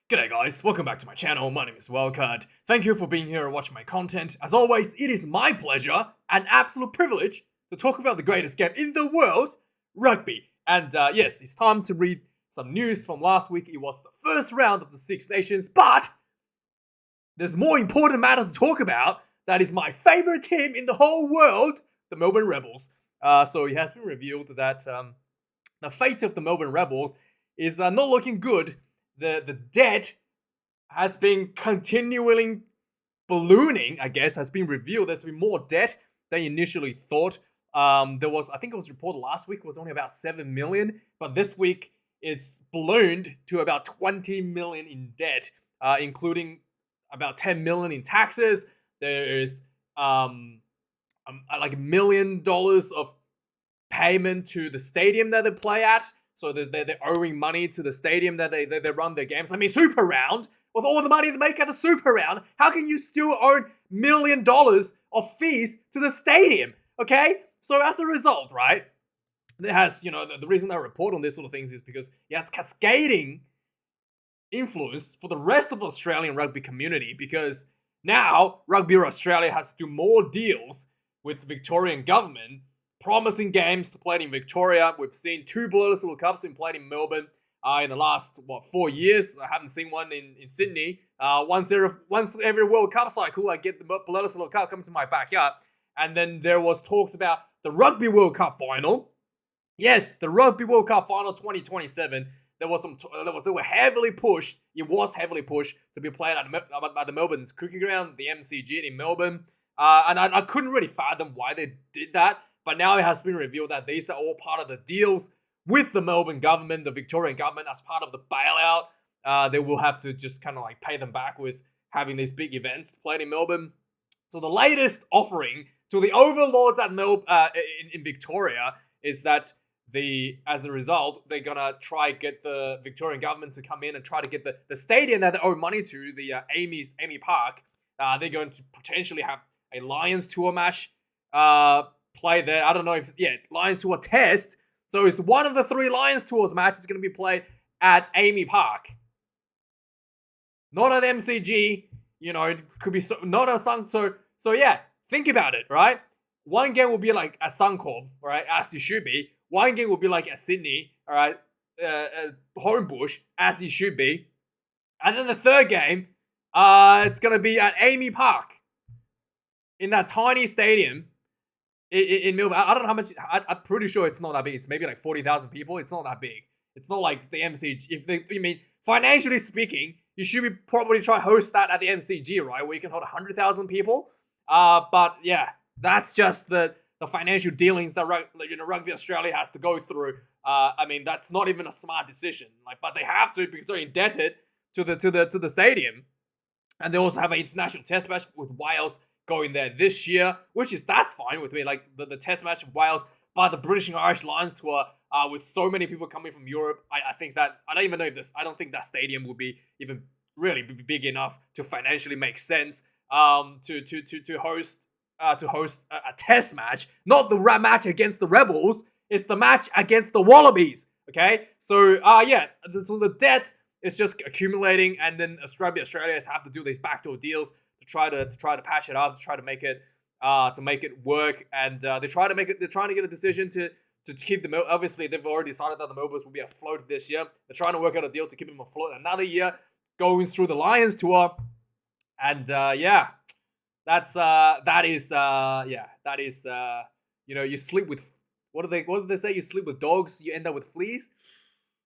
G'day guys, welcome back to my channel. My name is Wildkard. Thank you for being here and watching my content. As always, it is my pleasure and absolute privilege to talk about the greatest game in the world, rugby. And yes, it's time to read some news from last week. It was the first round of the Six Nations, but there's more important matter to talk about. That is my favorite team in the whole world, the Melbourne Rebels. So it has been revealed that the fate of the Melbourne Rebels is not looking good. The debt has been continually ballooning, I guess, has been revealed. There's been more debt than initially thought. I think it was reported last week, it was only about 7 million, but this week it's ballooned to about 20 million in debt, including about 10 million in taxes. There's like $1 million of payment to the stadium that they play at. So they're owing money to the stadium that they run their games. I mean, Super Round, with all the money they make at the Super Round, how can you still own $1 million of fees to the stadium? Okay? So as a result, right, it has, the reason I report on this sort of things is because it's cascading influence for the rest of the Australian rugby community, because now Rugby Australia has to do more deals with the Victorian government, promising games to play in Victoria. We've seen 2 Bloodless World Cups being played in Melbourne in the last, 4 years. I haven't seen one in Sydney. Once every World Cup cycle, I get the Bloodless World Cup coming to my backyard. And then there was talks about the Rugby World Cup final. Yes, the Rugby World Cup final 2027. They were heavily pushed. It was heavily pushed to be played at the Melbourne's cricket ground, the MCG in Melbourne. And I couldn't really fathom why they did that. But now it has been revealed that these are all part of the deals with the Melbourne government, the Victorian government, as part of the bailout. They will have to just kind of like pay them back with having these big events played in Melbourne. So the latest offering to the overlords at in Victoria is that as a result, they're gonna try get the Victorian government to come in and try to get the stadium that they owe money to, the Amy Park. They're going to potentially have a Lions tour match play there. I don't know if, Lions Tour test. So it's one of the 3 Lions Tours matches going to be played at Amy Park. Not at MCG, it could be not at Suncorp. So yeah, think about it, right? One game will be like at Suncorp, right, as it should be. One game will be like at Sydney, all right, Homebush, as it should be. And then the third game, it's going to be at Amy Park, in that tiny stadium in Melbourne. I don't know how much. I'm pretty sure it's not that big. It's maybe like 40,000 people. It's not that big. It's not like the MCG. Financially speaking, you should probably try to host that at the MCG, right, where you can hold 100,000 people. But yeah, that's just the financial dealings that Rugby Australia has to go through. That's not even a smart decision. But they have to, because they're indebted to the stadium, and they also have an international test match with Wales going there this year, that's fine with me. Like the test match of Wales by the British and Irish Lions tour, with so many people coming from Europe. I think that, I don't think that stadium will be even really big enough to financially make sense to host a test match. Not the match against the Rebels, it's the match against the Wallabies. Okay, so so the debt is just accumulating, and then Rugby Australia has to do these backdoor deals to try to patch it up, to try to make it work, and they're trying to get a decision to keep them. Obviously, they've already decided that the Melbournes will be afloat this year. They're trying to work out a deal to keep them afloat another year, going through the Lions tour, and you sleep with, what did they say? You sleep with dogs, you end up with fleas.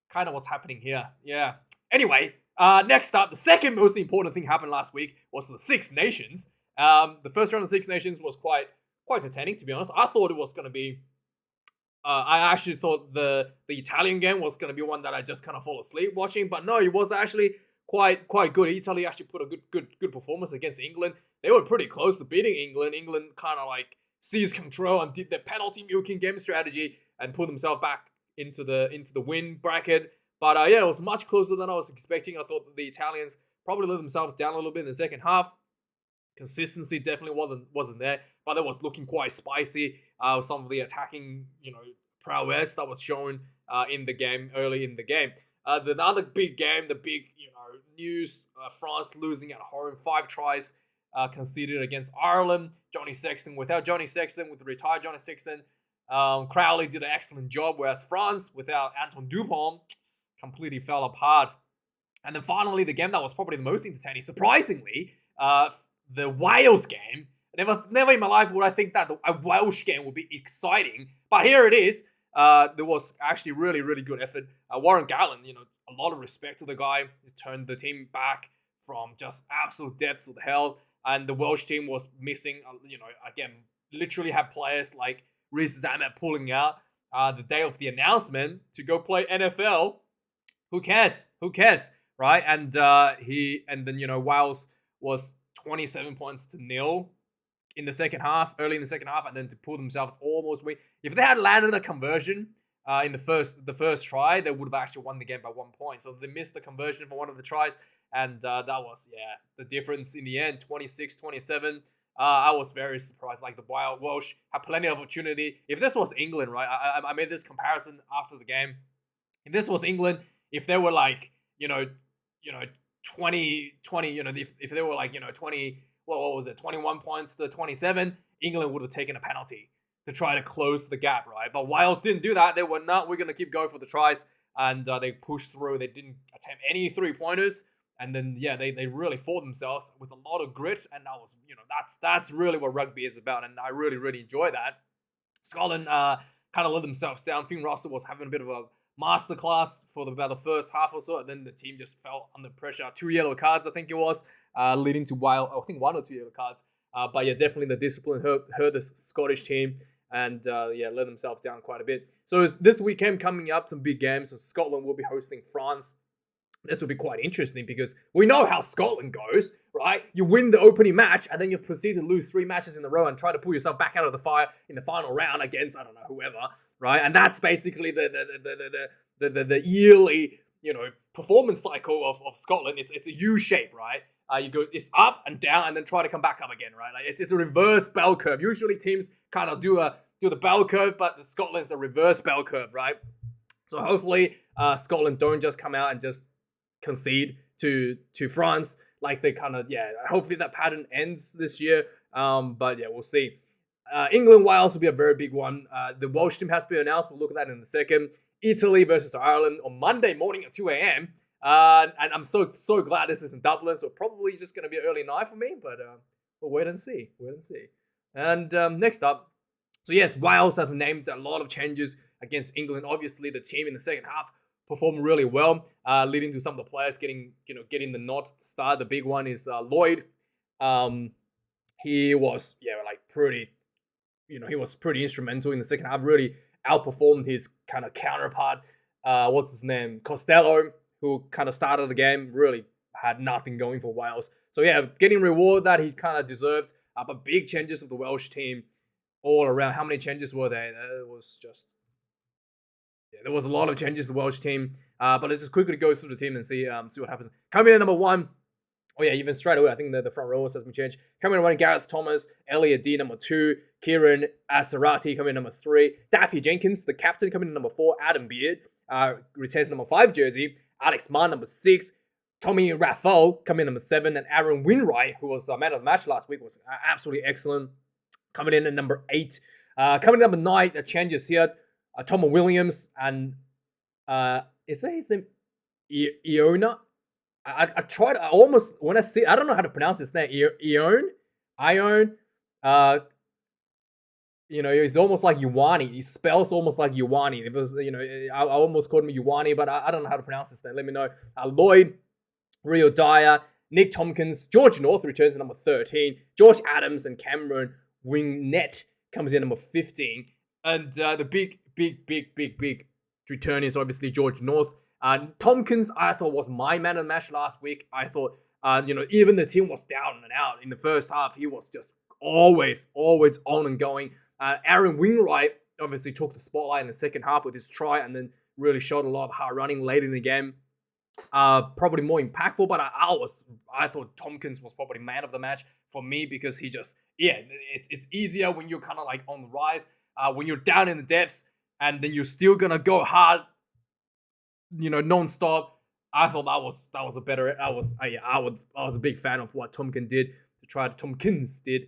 Kind of what's happening here. Yeah. Anyway, next up, the second most important thing happened last week was the Six Nations. The first round of Six Nations was quite entertaining, to be honest. I thought it was going to be. I actually thought the Italian game was going to be one that I just kind of fall asleep watching, but no, it was actually quite good. Italy actually put a good performance against England. They were pretty close to beating England. England kind of like seized control and did their penalty milking game strategy and put themselves back into the win bracket. But it was much closer than I was expecting. I thought that the Italians probably let themselves down a little bit in the second half. Consistency definitely wasn't there, but it was looking quite spicy. Some of the attacking, prowess that was shown in the game, early in the game. The other big game, the big, news. France losing at home, 5 tries conceded against Ireland. Johnny Sexton, without Johnny Sexton, with the retired Johnny Sexton, Crowley did an excellent job, whereas France, without Antoine Dupont, completely fell apart. And then finally, the game that was probably the most entertaining, surprisingly, the Wales game. Never in my life would I think that a Welsh game would be exciting, but here it is. There was actually really, really good effort. Warren Gallen, a lot of respect to the guy. He's turned the team back from just absolute depths of hell. And the Welsh team was missing, again, literally had players like Riz Zamet pulling out the day of the announcement to go play NFL. Who cares? Right? And then Wales was 27 points to nil in the second half, early in the second half, and then to pull themselves almost win. If they had landed a conversion in the first try, they would have actually won the game by 1 point. So they missed the conversion for one of the tries, and that was the difference in the end, 26-27. I was very surprised. Like the Welsh had plenty of opportunity. If this was England, right? I made this comparison after the game. If this was England, if they were like 20, if they were like 20. What was it? 21 points to 27. England would have taken a penalty to try to close the gap, right? But Wales didn't do that. They were not. We're gonna keep going for the tries, and they pushed through. They didn't attempt any 3-pointers, and then they really fought themselves with a lot of grit, and that was that's really what rugby is about, and I really really enjoy that. Scotland kind of let themselves down. Finn Russell was having a bit of a masterclass for about the first half or so, and then the team just fell under pressure. 2 yellow cards, I think it was, leading to I think 1 or 2 yellow cards. But definitely the discipline hurt the Scottish team, and let themselves down quite a bit. So this weekend coming up, some big games. So Scotland will be hosting France. This will be quite interesting because we know how Scotland goes, right? You win the opening match and then you proceed to lose 3 matches in a row and try to pull yourself back out of the fire in the final round against, I don't know, whoever, right? And that's basically the yearly, performance cycle of Scotland. It's a U shape, right? You go, it's up and down and then try to come back up again, right? Like it's a reverse bell curve. Usually teams kind of do the bell curve, but the Scotland's a reverse bell curve, right? So hopefully Scotland don't just come out and just concede to France like they kind of hopefully that pattern ends this year, but we'll see. England Wales will be a very big one. The Welsh team has been announced. We'll look at that in a second. Italy versus Ireland on Monday morning at 2 a.m. And I'm so glad this is in Dublin, so probably just going to be an early night for me, but we'll wait and see. And next up, so yes, Wales have named a lot of changes against England. Obviously, the team in the second half performed really well, leading to some of the players getting the nod to start. The big one is Lloyd. He was pretty instrumental in the second half. Really outperformed his kind of counterpart. What's his name? Costello, who kind of started the game. Really had nothing going for Wales. So getting reward that he kind of deserved. But big changes of the Welsh team all around. How many changes were there? It was just. There was a lot of changes to the Welsh team, but let's just quickly go through the team and see what happens. Coming in at number 1, even straight away, I think the front row has been changed. Coming in at 1, Gareth Thomas, Elliot D number 2, Kieran Asarati coming in number 3, Daffy Jenkins, the captain, coming in number 4, Adam Beard retains number 5 jersey, Alex Mann number 6, Tommy Raffel coming in number 7, and Aaron Winwright, who was the man of the match last week, was absolutely excellent, coming in at number 8. Coming in at number 9, the changes here. Tom Williams and is that his name? Iona? I tried. I almost when I see. I don't know how to pronounce his name. Ion. It's almost like Ioane. He spells almost like Ioane. It was I almost called him Ioane, but I don't know how to pronounce his name. Let me know. Lloyd, Rio Dyer, Nick Tompkins, George North returns to number 13. Josh Adams and Cameron Wingnett comes in number 15. And the big return is obviously George North. Tompkins, I thought, was my man of the match last week. I thought, even the team was down and out in the first half. He was just always on and going. Aaron Winwright obviously took the spotlight in the second half with his try and then really showed a lot of hard running late in the game. Probably more impactful, but I thought Tompkins was probably man of the match for me because he just, it's easier when you're kind of like on the rise. When you're down in the depths and then you're still going to go hard, non-stop, I thought that was a better. I was a big fan of what Tompkins did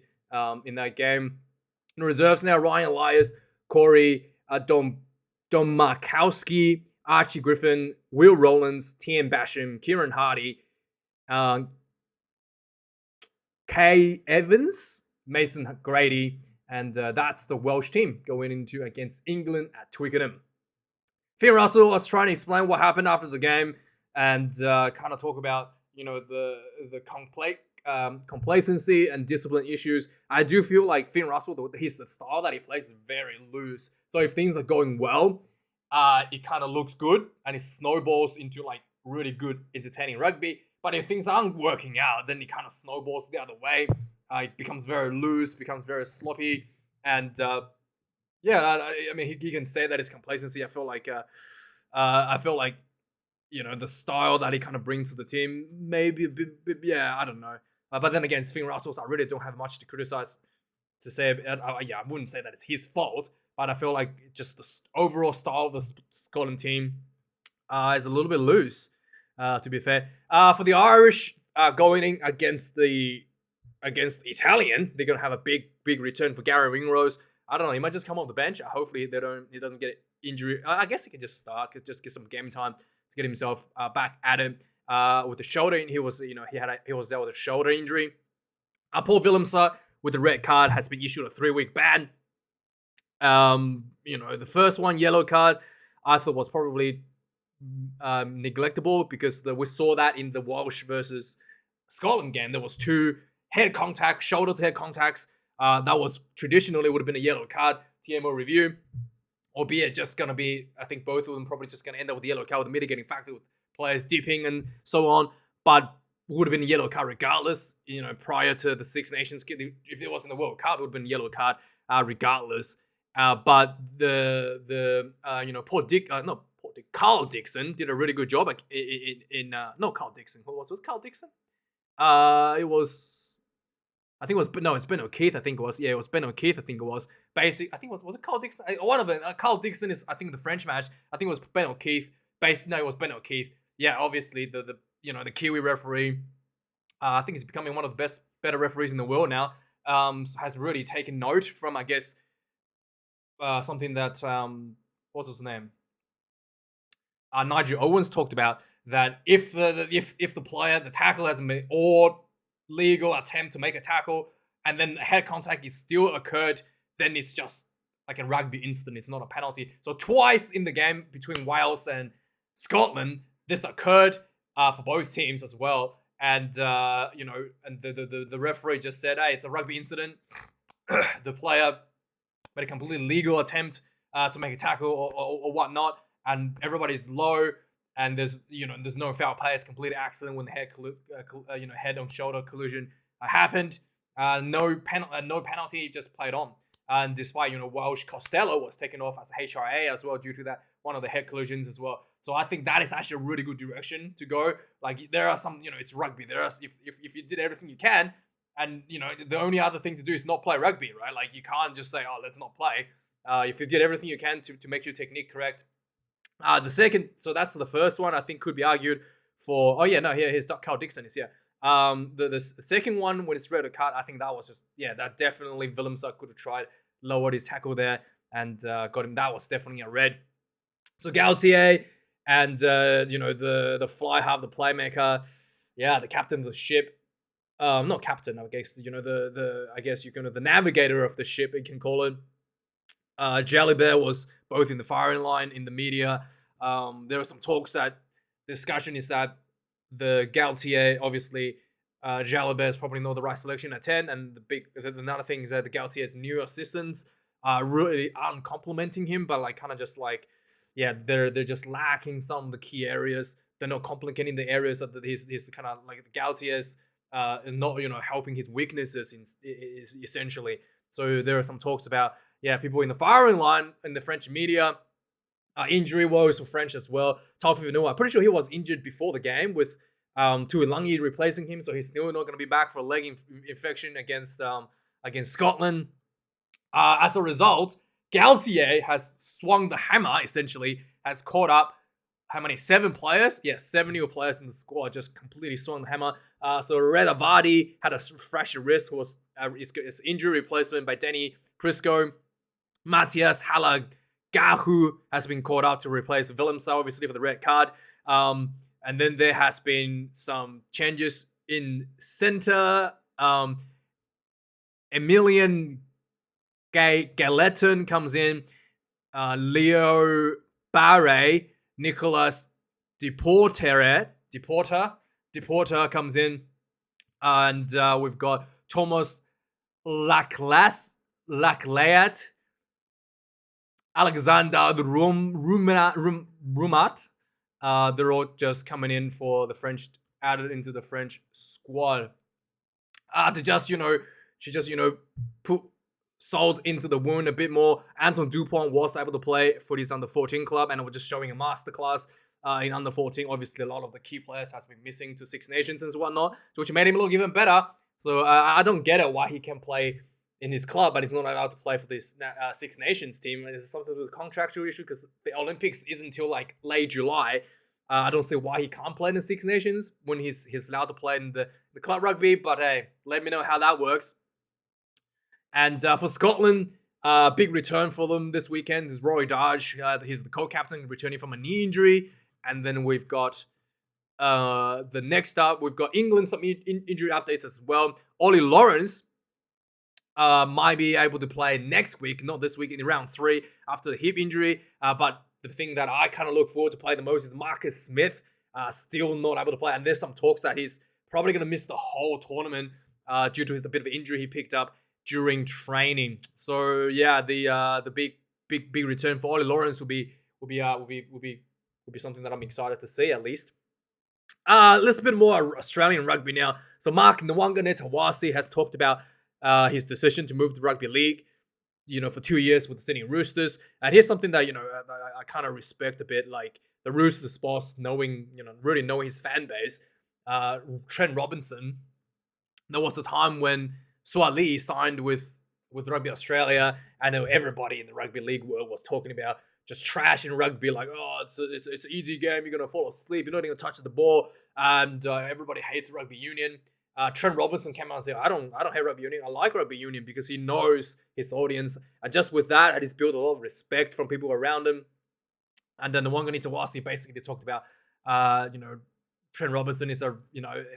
in that game. In reserves now, Ryan Elias, Corey Don Markowski, Archie Griffin, Will Rowlands, Tian Basham, Kieran Hardy, Kay Evans, Mason Grady, and that's the Welsh team going into against England at Twickenham. Finn Russell was trying to explain what happened after the game and kind of talk about the complacency and discipline issues. I do feel like Finn Russell, the style that he plays is very loose. So if things are going well, it kind of looks good and it snowballs into like really good, entertaining rugby. But if things aren't working out, then it kind of snowballs the other way. It becomes very loose, becomes very sloppy, and I mean he can say that it's complacency. I feel like the style that he kind of brings to the team, maybe a bit I don't know. But then again, Finn Russell, I really don't have much to criticize to say. I wouldn't say that it's his fault, but I feel like just the overall style of the Scotland team is a little bit loose, to be fair. For the Irish, going in against Italian, they're going to have a big return for Gary Ringrose. I don't know, he might just come off the bench. Hopefully he doesn't get injury. I guess he can just start, just get some game time to get himself back at him. With the shoulder, he was there with a shoulder injury. Paul Willemse with the red card has been issued a 3-week ban. The first one, yellow card, I thought was probably neglectable because we saw that in the Welsh versus Scotland game. There was 2 shoulder to head contacts. That was traditionally would have been a yellow card. TMO review, albeit just gonna be, I think both of them probably just gonna end up with a yellow card with a mitigating factor with players dipping and so on. But would have been a yellow card regardless. Prior to the Six Nations, if it wasn't the World Cup, it would have been a yellow card regardless. But Carl Dixon did a really good job Carl Dixon. Who was it? Carl Dixon? It's Ben O'Keefe. I think it was. Yeah, it was Ben O'Keefe. I think it was. Was it Carl Dixon? One of them. Carl Dixon is, I think, the French match. I think it was Ben O'Keefe. It was Ben O'Keefe. Yeah, obviously the Kiwi referee. I think he's becoming one of the better referees in the world now. Has really taken note from, I guess, something that what's his name? Nigel Owens talked about, that if the player, the tackle hasn't been, or legal attempt to make a tackle and then head contact is still occurred, then it's just like a rugby incident. It's not a penalty. So twice in the game between Wales and Scotland, this occurred for both teams as well. And the referee just said, hey, it's a rugby incident. The player made a completely legal attempt to make a tackle or whatnot, and everybody's low. And there's no foul play. It's a complete accident when the head on shoulder collision happened. No penalty, just played on. And despite Welsh Costello was taken off as a HRA as well due to that one of the head collisions as well. So I think that is actually a really good direction to go. Like there are some it's rugby. There are if you did everything you can, and the only other thing to do is not play rugby, right? Like you can't just say, oh, let's not play. If you did everything you can to make your technique correct. So that's the first one. I think could be argued for. Oh yeah, no, here's Carl Dixon is here. The second one when it's red card, I think that was just that definitely Willemse could have tried lowered his tackle there and got him. That was definitely a red. So Gaultier and the fly half, the playmaker, the captain of the ship. Not captain, I guess. The navigator of the ship, you can call it. Jalibert was both in the firing line in the media. There were some talks that discussion is that the Gaultier, obviously, Jalibert is probably not the right selection at 10, and another thing is that the Gaultier's new assistants really aren't complimenting him, but like kind of just like they're just lacking some of the key areas. They're not complicating the areas that he's kind of like the Gaultier's not helping his weaknesses essentially. So there are some talks about people in the firing line in the French media. Injury woes for French as well. Taofi Vanua, I'm pretty sure he was injured before the game with Tuilangi replacing him, so he's still not going to be back for a leg infection against Scotland. As a result, Gaultier has swung the hammer, essentially, has caught up how many? 7 players? Yeah, 7 new players in the squad just completely swung the hammer. So Reda Vardy had a fractured wrist, was his injury replacement by Danny Prisco. Matthias Halagahu has been called up to replace Willemse, obviously, for the red card. And then there has been some changes in center. Emilian Galeton comes in. Leo Barre, Nicolas Deporter comes in. And we've got Thomas Laclayat, Alexander Rumat. They're all just coming in for the French, added into the French squad. She just put salt into the wound a bit more. Anton Dupont was able to play for his under-14 club, and we're just showing a masterclass in under-14. Obviously, a lot of the key players has been missing to Six Nations and whatnot, which made him look even better. So I don't get it why he can play in his club, but he's not allowed to play for this Six Nations team. Is something to do with contractual issue? Because the Olympics isn't until like late July. I don't see why he can't play in the Six Nations when he's allowed to play in the club rugby. But hey, let me know how that works. And for Scotland, big return for them this weekend is Roy Darge. He's the co-captain, returning from a knee injury. And then we've got the next up, we've got England, some injury updates as well. Ollie Lawrence might be able to play next week, not this week, in round 3 after the hip injury. But the thing that I kind of look forward to play the most is Marcus Smith, still not able to play. And there's some talks that he's probably going to miss the whole tournament due to the bit of injury he picked up during training. So yeah, the big return for Ollie Lawrence will be something that I'm excited to see at least. Let's a bit more Australian rugby now. So Mark Nwanga-Netawase has talked about his decision to move to rugby league, for 2 years with the Sydney Roosters. And here's something that I kind of respect a bit, like the Roosters boss really knowing his fan base. Trent Robinson. There was a time when Swali signed with Rugby Australia, and everybody in the rugby league world was talking about just trash in rugby, like, oh, it's an easy game, you're going to fall asleep, you're not even going to touch the ball, and everybody hates rugby union. Trent Robinson came out and said, I don't hate rugby union, I like rugby union because he knows his audience, and just with that, he's built a lot of respect from people around him. And then the Nwanga-Netawase basically talked about, Trent Robinson is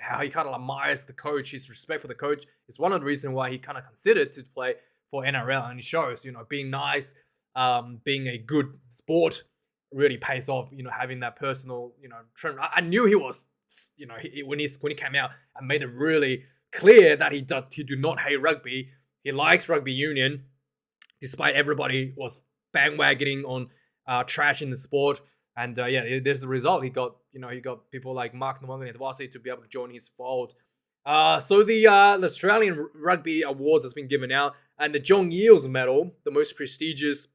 how he kind of admires the coach. His respect for the coach is one of the reasons why he kind of considered to play for NRL. And it shows, being nice, being a good sport really pays off. Having that personal, Trent. I knew he was, when he came out and made it really clear that he do not hate rugby. He likes rugby union, despite everybody was bandwagoning on trash in the sport. And there's the result. He got people like Mark Nwanga-Netawase to be able to join his fold. So the Australian Rugby Awards has been given out, and the John Eales Medal, the most prestigious,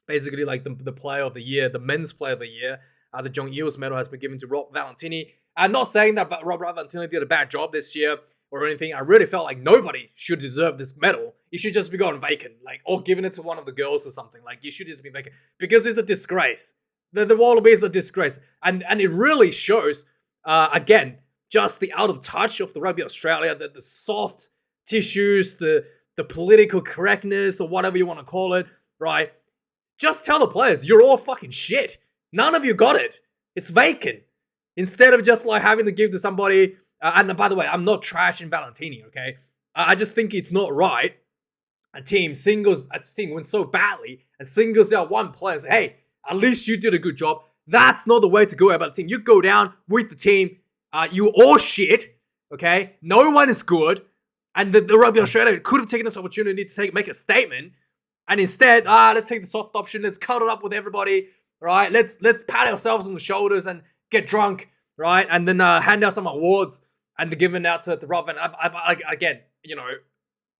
basically like the player of the year, the men's player of the year, the John Eales Medal has been given to Rob Valentini. I'm not saying that Rob Valentini did a bad job this year or anything. I really felt like nobody should deserve this medal. It should just be gone vacant, or giving it to one of the girls or something. You should just be vacant because it's a disgrace. The Wallabies are a disgrace. And it really shows, again, just the out of touch of the Rugby Australia, the soft tissues, the political correctness, or whatever you want to call it, right? Just tell the players, you're all fucking shit. None of you got it. It's vacant. Instead of just having to give to somebody, and by the way, I'm not trashing Valentini, okay? I just think it's not right. A team wins so badly and singles out one player and say, hey, at least you did a good job. That's not the way to go about the team. You go down with the team. You all shit. Okay? No one is good. And the Rugby Australia could have taken this opportunity to make a statement. And instead, let's take the soft option. Let's cuddle up with everybody. Right? Let's pat ourselves on the shoulders and get drunk. Right? And then hand out some awards. And they're given out to Rob. And again,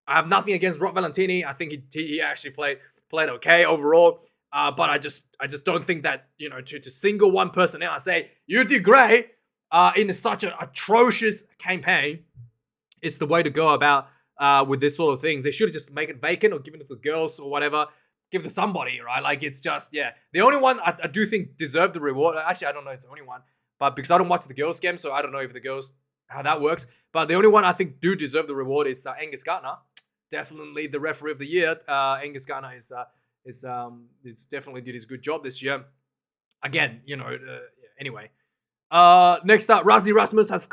I have nothing against Rob Valentini. I think he actually played okay overall. But I just don't think that, to single one person out and say, you did great in such an atrocious campaign is the way to go about with this sort of things. They should have just make it vacant or given it to the girls or whatever. give to somebody, right? Like, it's just, yeah. The only one I do think deserved the reward. Actually, I don't know if it's the only one. But because I don't watch the girls' game, so I don't know if the girls, how that works. But the only one I think do deserve the reward is Angus Gardner. Definitely the referee of the year. Angus Gardner is definitely did his good job this year. Again, anyway. Next up, Rassie Erasmus has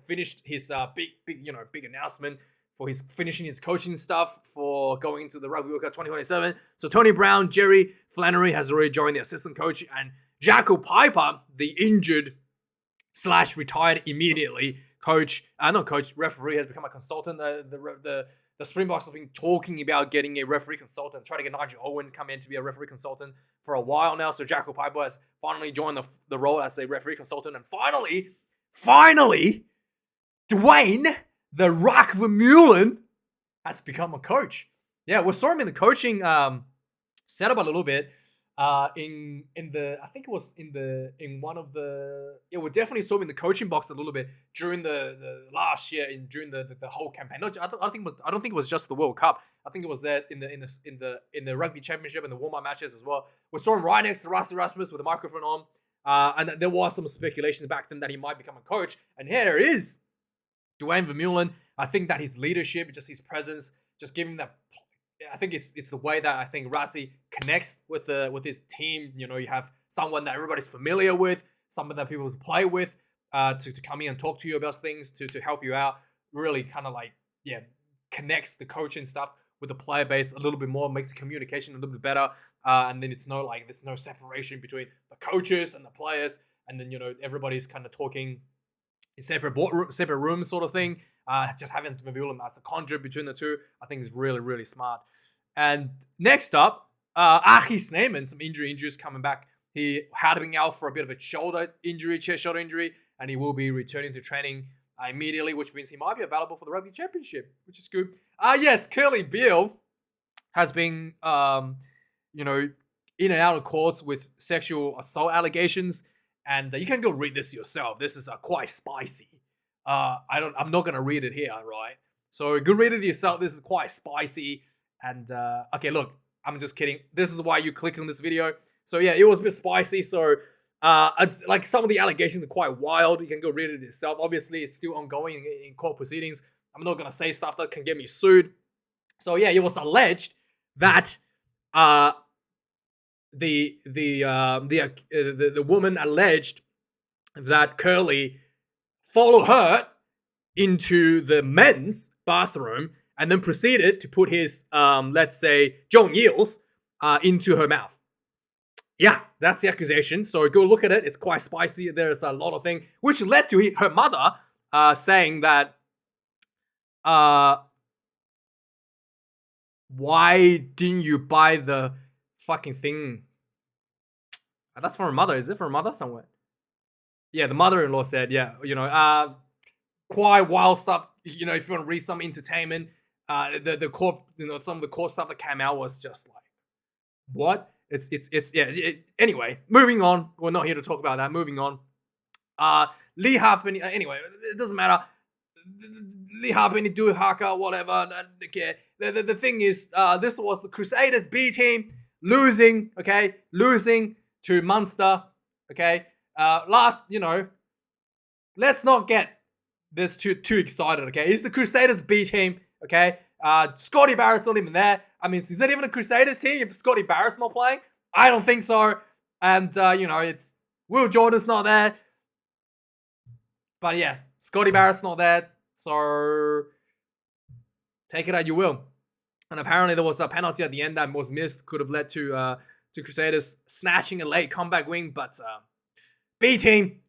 finished his big announcement for his finishing his coaching stuff for going into the Rugby Wildkard 2027. So Tony Brown, Jerry Flannery has already joined the assistant coach, and Jacko Piper, the injured / retired immediately referee, has become a consultant. The Springboks have been talking about getting a referee consultant, trying to get Nigel Owen come in to be a referee consultant for a while now. So Jacko Piper has finally joined the role as a referee consultant. And finally, Dwayne, the Rock Vermeulen, has become a coach. Yeah, we saw him in the coaching setup a little bit. We definitely saw him in the coaching box a little bit during the last year during the whole campaign. I don't think it was just the World Cup. I think it was there in the Rugby Championship and the warm-up matches as well. We saw him right next to Rassie Erasmus with a microphone on, and there was some speculations back then that he might become a coach. And here it is, Dwayne Vermeulen. I think that his leadership, just his presence, just giving that. I think it's the way that I think Rassie connects with his team. You have someone that everybody's familiar with, someone that people play with, to come in and talk to you about things, to help you out. Really kind of connects the coaching stuff with the player base a little bit more, makes communication a little bit better. And then there's no separation between the coaches and the players, and then everybody's kind of talking in separate rooms sort of thing. Just having Vermeulen as a conduit between the two, I think is really, really smart. And next up, Achi Sneeman, some injuries coming back. He had been out for a bit of a chest shoulder injury, and he will be returning to training immediately, which means he might be available for the Rugby Championship, which is good. Yes, Kurtley Beale has been, in and out of courts with sexual assault allegations, and you can go read this yourself. This is quite spicy. I'm not gonna read it here, right? So go read it yourself. This is quite spicy. And okay, look, I'm just kidding. This is why you click on this video. So yeah, it was a bit spicy. So it's like some of the allegations are quite wild. You can go read it yourself. Obviously, it's still ongoing in court proceedings. I'm not gonna say stuff that can get me sued. So yeah, it was alleged that the woman alleged that Kurtley followed her into the men's bathroom and then proceeded to put his, let's say, John Eels into her mouth. Yeah, that's the accusation. So go look at it. It's quite spicy. There's a lot of things, which led to her mother saying that, why didn't you buy the fucking thing? That's from her mother. Is it from her mother somewhere? Yeah, the mother-in-law said, quite wild stuff. If you want to read some entertainment, the court, some of the court stuff that came out was just like, what? Anyway, moving on. We're not here to talk about that. Moving on. Lee Harpenny. Anyway, it doesn't matter. Lee Harpenny, do haka, whatever. Okay. The thing is, this was the Crusaders B team losing to Munster. Okay. Let's not get this too excited, okay? It's the Crusaders B team, okay? Scotty Barrett's not even there. I mean, is it even a Crusaders team if Scotty Barrett's not playing? I don't think so. And, it's Will Jordan's not there. But yeah, Scotty Barrett's not there. So take it as you will. And apparently there was a penalty at the end that was missed. Could have led to Crusaders snatching a late comeback win. But B team.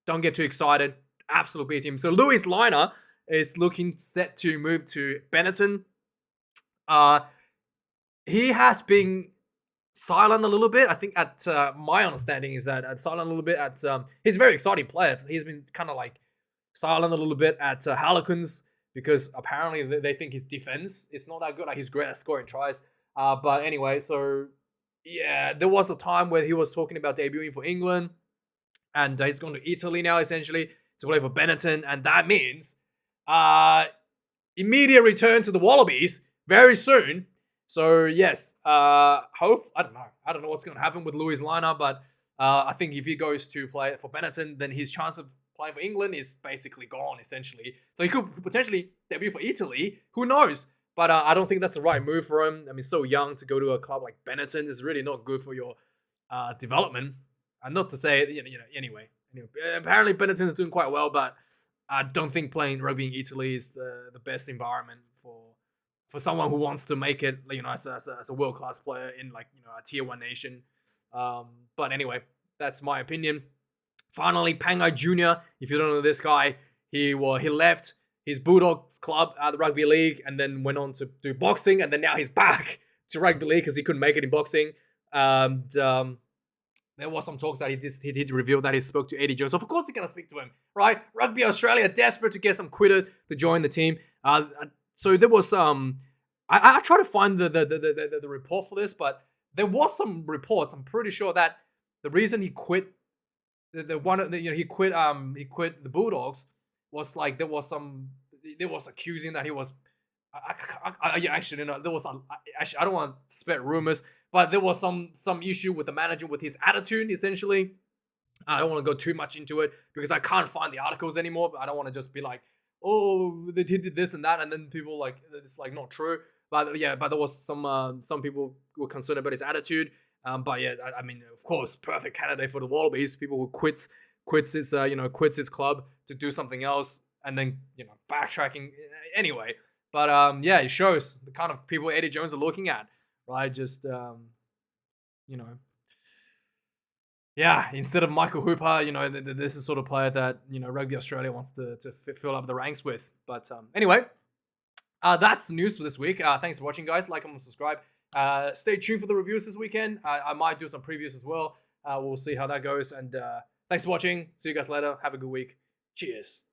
Don't get too excited. Absolute B team. So Lewis Liner is looking set to move to Benetton. He has been silent a little bit. I think at my understanding is that silent a little bit at he's a very exciting player. He's been kind of like silent a little bit at Harlequins because apparently they think his defense is not that good. Like he's great at scoring tries. But anyway, so yeah, there was a time where he was talking about debuting for England, and he's going to Italy now essentially to play for Benetton, and that means immediate return to the Wallabies very soon. So yes, I don't know what's going to happen with Louis Liner, but I think if he goes to play for Benetton, then his chance of playing for England is basically gone, essentially. So he could potentially debut for Italy. Who knows? But I don't think that's the right move for him. I mean, so young to go to a club like Benetton is really not good for your development. And not to say, anyway. Apparently Benetton's doing quite well, but I don't think playing rugby in Italy is the best environment for someone who wants to make it, as a world class player in a tier 1 nation. But anyway, that's my opinion. Finally, Pangai Jr. If you don't know this guy, he left his Bulldogs club at the Rugby League and then went on to do boxing, and then now he's back to Rugby League because he couldn't make it in boxing. And there was some talks that he did reveal that he spoke to Eddie Jones. So of course he's gonna speak to him, right? Rugby Australia desperate to get some quitter to join the team. So there was I tried to find the report for this, but there was some reports. I'm pretty sure that the reason he quit he quit the Bulldogs was there was accusing that he was actually no, there was I don't want to spread rumors, but there was some issue with the manager with his attitude essentially. I don't want to go too much into it because I can't find the articles anymore, but I don't want to just be like, oh, he did this and that, and then people it's not true. But yeah, but there was some people were concerned about his attitude. But yeah, I mean, of course, perfect candidate for the Wallabies. People who quits his club to do something else, and then backtracking anyway. But yeah, it shows the kind of people Eddie Jones are looking at, right? Just yeah, instead of Michael Hooper, this is sort of player that Rugby Australia wants to fill up the ranks with. But anyway, that's the news for this week. Thanks for watching, guys. Like, comment, subscribe. Stay tuned for the reviews this weekend. I might do some previews as well. We'll see how that goes. And thanks for watching. See you guys later. Have a good week. Cheers.